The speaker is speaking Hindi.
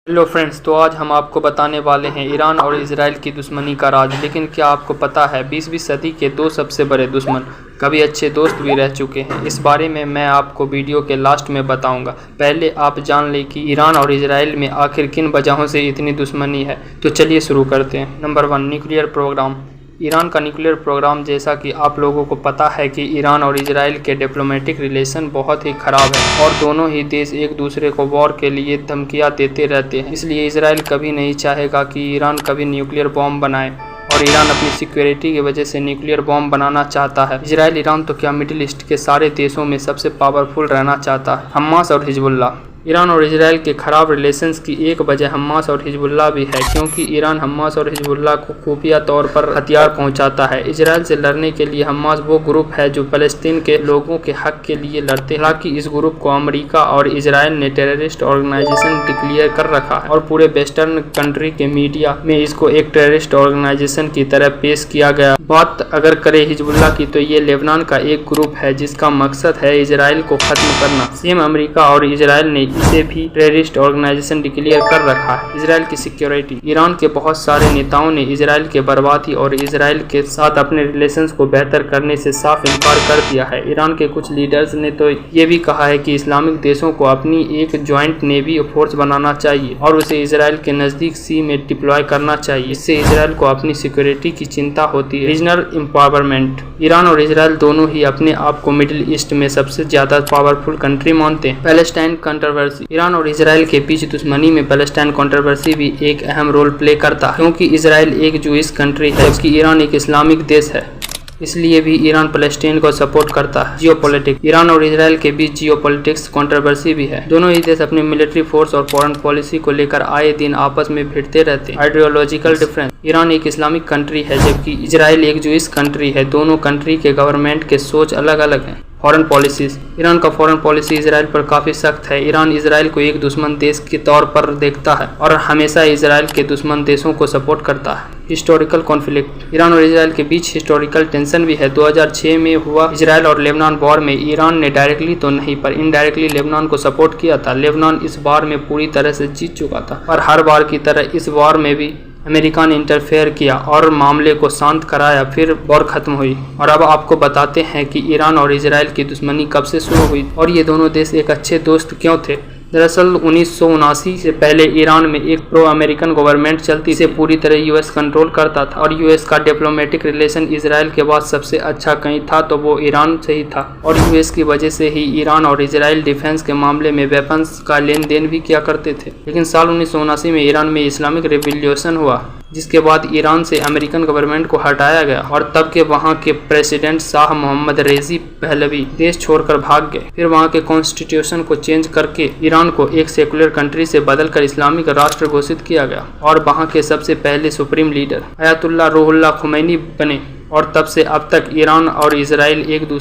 हेलो फ्रेंड्स, तो आज हम आपको बताने वाले हैं ईरान और इजराइल की दुश्मनी का राज। लेकिन क्या आपको पता है 20वीं सदी के दो सबसे बड़े दुश्मन कभी अच्छे दोस्त भी रह चुके हैं। इस बारे में मैं आपको वीडियो के लास्ट में बताऊंगा। पहले आप जान लें कि ईरान और इजराइल में आखिर किन वजहों से इतनी दुश्मनी है। तो चलिए शुरू करते हैं। Number 1, nuclear program. ईरान का न्यूक्लियर प्रोग्राम, जैसा कि आप लोगों को पता है कि ईरान और इजराइल के डिप्लोमेटिक रिलेशन बहुत ही ख़राब है और दोनों ही देश एक दूसरे को वॉर के लिए धमकियां देते रहते हैं। इसलिए इजराइल कभी नहीं चाहेगा कि ईरान कभी न्यूक्लियर बॉम्ब बनाए और ईरान अपनी सिक्योरिटी की वजह से न्यूक्लियर बॉम्ब बनाना चाहता है। इजराइल, ईरान तो क्या मिडिल ईस्ट के सारे देशों में सबसे पावरफुल रहना चाहता है। हमास और हिजबुल्लाह। ईरान और इजराइल के खराब रिलेशंस की एक वजह हमास और हिजबुल्लाह भी है, क्योंकि ईरान हमास और हिजबुल्लाह को खुफिया तौर पर हथियार पहुंचाता है। इजराइल से लड़ने के लिए हमास वो ग्रुप है जो फ़लस्तीन के लोगों के हक के लिए लड़ते हैं। हालांकि इस ग्रुप को अमेरिका और इजराइल ने टेररिस्ट ऑर्गेनाइजेशन डिक्लेयर कर रखा है और पूरे वेस्टर्न कंट्री के मीडिया में इसको एक टेररिस्ट ऑर्गेनाइजेशन की तरह पेश किया गया। बात अगर करें हिजबुल्लाह की, तो ये लेबनान का एक ग्रुप है जिसका मकसद है इजराइल को खत्म करना। सेम अमेरिका और इजराइल ने इसे भी टेररिस्ट ऑर्गेनाइजेशन डिक्लेयर कर रखा है। इजराइल की सिक्योरिटी। ईरान के बहुत सारे नेताओं ने इजराइल के बर्बादी और इजराइल के साथ अपने रिलेशंस को बेहतर करने से साफ इनकार कर दिया है। ईरान के कुछ लीडर्स ने तो ये भी कहा है कि इस्लामिक देशों को अपनी एक ज्वाइंट नेवी फोर्स बनाना चाहिए और उसे इजराइल के नज़दीक सी में डिप्लॉय करना चाहिए। इससे इजराइल को अपनी सिक्योरिटी की चिंता होती है। Regional empowerment. ईरान और इजराइल दोनों ही अपने आप को मिडिल ईस्ट में सबसे ज्यादा पावरफुल कंट्री मानते हैं। Palestine controversy. ईरान और इजराइल के बीच दुश्मनी में पैलेस्टाइन कंट्रोवर्सी भी एक अहम रोल प्ले करता है, क्योंकि इजराइल एक जूइश कंट्री है जबकि ईरान एक इस्लामिक देश है। इसलिए भी ईरान पैलेस्टाइन को सपोर्ट करता है। जियोपॉलिटिक्स। ईरान और इजराइल के बीच जियोपॉलिटिक्स कंट्रोवर्सी भी है। दोनों ही देश अपनी मिलिट्री फोर्स और फॉरेन पॉलिसी को लेकर आए दिन आपस में भिड़ते रहते हैं। Ideological difference. ईरान एक इस्लामिक कंट्री है जबकि इजराइल एक जूइश कंट्री है। दोनों कंट्री के गवर्नमेंट के सोच अलग अलग हैं। Foreign policies. ईरान का फॉरेन पॉलिसी इजराइल पर काफ़ी सख्त है। ईरान इजराइल को एक दुश्मन देश के तौर पर देखता है और हमेशा इजराइल के दुश्मन देशों को सपोर्ट करता है। Historical conflict. ईरान और इजराइल के बीच हिस्टोरिकल टेंशन भी है। 2006 में हुआ इजराइल और लेबनान वॉर में ईरान ने डायरेक्टली तो नहीं पर इनडायरेक्टली लेबनान को सपोर्ट किया था। लेबनान इस वॉर में पूरी तरह से जीत चुका था और हर बार की तरह इस वॉर में भी अमेरिका ने इंटरफेयर किया और मामले को शांत कराया। फिर वॉर खत्म हुई। और अब आपको बताते हैं कि ईरान और इजराइल की दुश्मनी कब से शुरू हुई और ये दोनों देश एक अच्छे दोस्त क्यों थे। दरअसल 1979 से पहले ईरान में एक प्रो अमेरिकन गवर्नमेंट चलती, इसे पूरी तरह यूएस कंट्रोल करता था और यूएस का डिप्लोमेटिक रिलेशन इजराइल के बाद सबसे अच्छा कहीं था तो वो ईरान से ही था। और यूएस की वजह से ही ईरान और इजराइल डिफेंस के मामले में वेपन्स का लेन देन भी किया करते थे। लेकिन साल 1979 में ईरान में इस्लामिक रिवॉल्यूशन हुआ, जिसके बाद ईरान से अमेरिकन गवर्नमेंट को हटाया गया और तब के वहाँ के प्रेसिडेंट शाह मोहम्मद रेजी पहलवी देश छोड़कर भाग गए। फिर वहाँ के कॉन्स्टिट्यूशन को चेंज करके ईरान को एक सेकुलर कंट्री से बदलकर इस्लामिक राष्ट्र घोषित किया गया और वहाँ के सबसे पहले supreme leader Ayatollah Ruhollah Khomeini बने। और तब से अब तक ईरान और इजराइल एक दूसरे